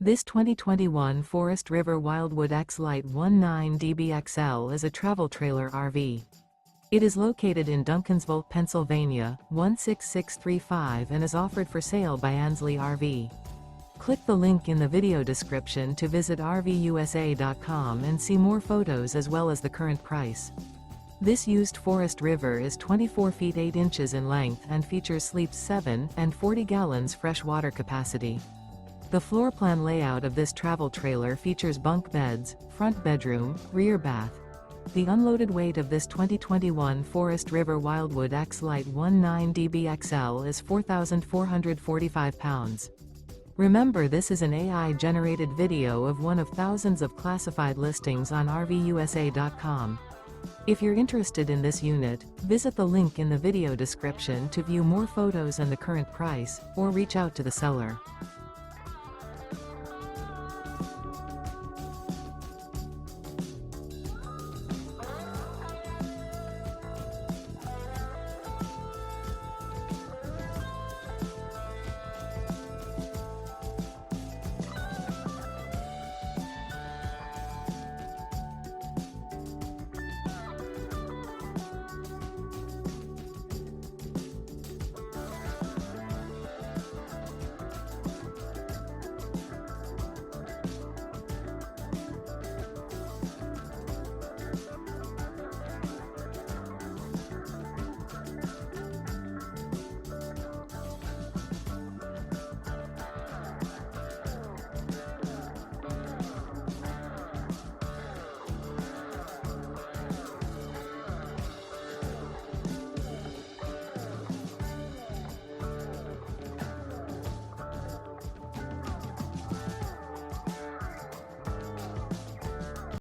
This 2021 Forest River Wildwood X-Lite 19DBXL is a travel trailer RV. It is located in Duncansville, Pennsylvania, 16635 and is offered for sale by Ansley RV. Click the link in the video description to visit RVUSA.com and see more photos as well as the current price. This used Forest River is 24 feet 8 inches in length and features sleeps 7 and 40 gallons fresh water capacity. The floor plan layout of this travel trailer features bunk beds, front bedroom, rear bath. The unloaded weight of this 2021 Forest River Wildwood X-Lite 19DBXL is 4,445 pounds. Remember, this is an AI-generated video of one of thousands of classified listings on RVUSA.com. If you're interested in this unit, visit the link in the video description to view more photos and the current price, or reach out to the seller.